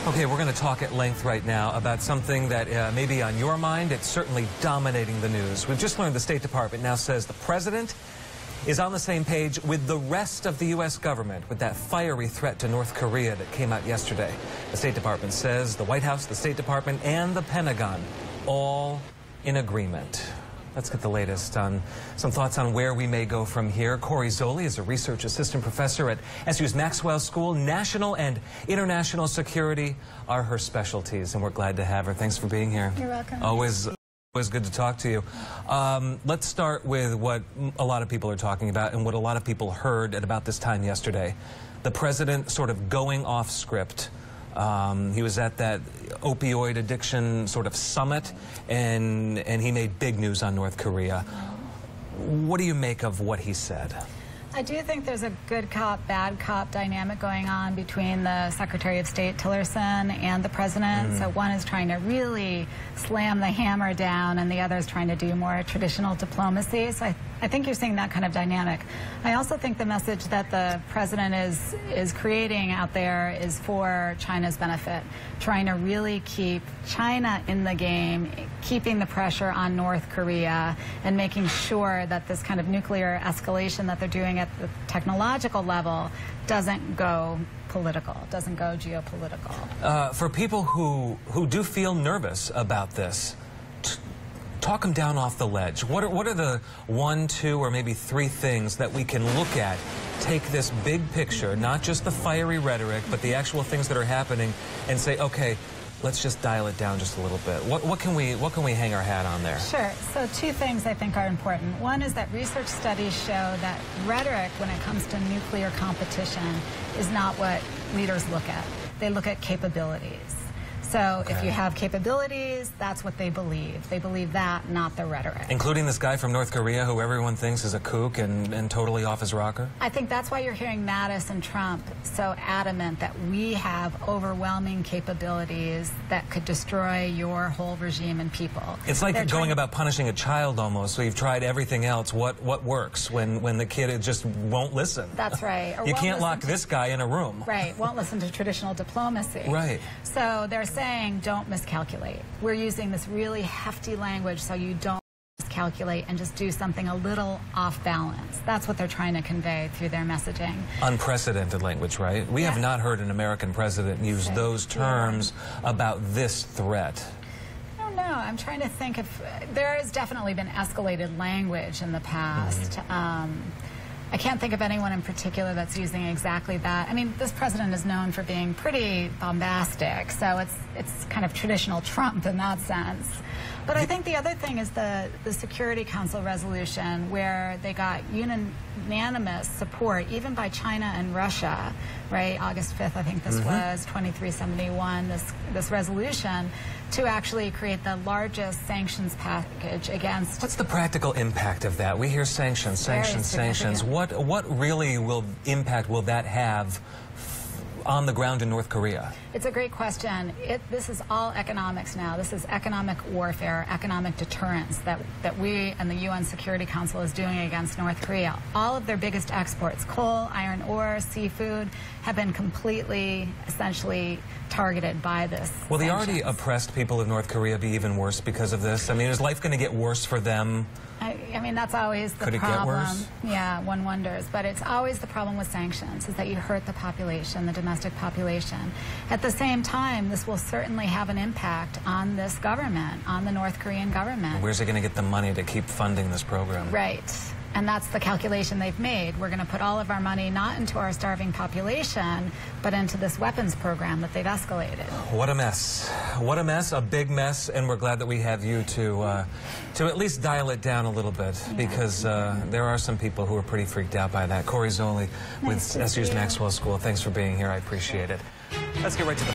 Okay, we're going to talk at length right now about something that may be on your mind. It's certainly dominating the news. We've just learned the State Department now says the president is on the same page with the rest of the U.S. government with that fiery threat to North Korea that came out yesterday. The State Department says the White House, the State Department, and the Pentagon all in agreement. Let's get the latest on some thoughts on where we may go from here. Corri Zoli is a research assistant professor at SU's Maxwell School. National and international security are her specialties, and we're glad to have her. Thanks for being here. You're welcome. Always good to talk to you. Let's start with what a lot of people are talking about and what a lot of people heard at about this time yesterday. The president sort of going off script. He was at that opioid addiction sort of summit, and he made big news on North Korea. What do you make of what he said? I do think there's a good cop, bad cop dynamic going on between the Secretary of State Tillerson and the president. So one is trying to really slam the hammer down, and the other is trying to do more traditional diplomacy. So I think you're seeing that kind of dynamic. I also think the message that the president is creating out there is for China's benefit, trying to really keep China in the game, keeping the pressure on North Korea, and making sure that this kind of nuclear escalation that they're doing at the technological level doesn't go political, doesn't go geopolitical. For people who do feel nervous about this, talk them down off the ledge. What are the 1, 2, or maybe 3 things that we can look at, take this big picture, not just the fiery rhetoric, but the actual things that are happening, and say, okay, let's just dial it down just a little bit. What can we hang our hat on there? Sure. So 2 things I think are important. One is that research studies show that rhetoric when it comes to nuclear competition is not what leaders look at. They look at capabilities. So if you have capabilities, that's what they believe. They believe that, not the rhetoric. Including this guy from North Korea who everyone thinks is a kook and totally off his rocker? I think that's why you're hearing Mattis and Trump so adamant that we have overwhelming capabilities that could destroy your whole regime and people. It's like going about punishing a child almost. So you've tried everything else. What works when the kid just won't listen? That's right. Or you can't lock this guy in a room. Right. Won't listen to traditional diplomacy. Right. So they're saying don't miscalculate. We're using this really hefty language so you don't miscalculate and just do something a little off balance. That's what they're trying to convey through their messaging. Unprecedented language, right? We have not heard an American president use those terms about this threat. I don't know. I'm trying to think if there has definitely been escalated language in the past. I can't think of anyone in particular that's using exactly that. I mean, this president is known for being pretty bombastic, so it's kind of traditional Trump in that sense. But I think the other thing is the Security Council resolution, where they got unanimous support, even by China and Russia, right? August 5th, I think this was, 2371, this resolution, to actually create the largest sanctions package against... What's the practical impact of that? We hear sanctions, sanctions. What really impact will that have on the ground in North Korea? It's a great question. This is all economics now. This is economic warfare, economic deterrence that we and the UN Security Council is doing against North Korea. All of their biggest exports, coal, iron ore, seafood, have been completely, essentially, targeted by this. Will the already oppressed people of North Korea be even worse because of this? I mean, is life going to get worse for them? I mean, that's always the problem. Could it get worse? Yeah, one wonders. But it's always the problem with sanctions, is that you hurt the population, the domestic population. At the same time, this will certainly have an impact on this government, on the North Korean government. Where's it going to get the money to keep funding this program? Right. And that's the calculation they've made. We're going to put all of our money not into our starving population, but into this weapons program that they've escalated. What a mess. What a mess, a big mess, and we're glad that we have you to at least dial it down a little bit, because there are some people who are pretty freaked out by that. Corri Zoli with SU's Maxwell School. Thanks for being here. I appreciate it. Let's get right to the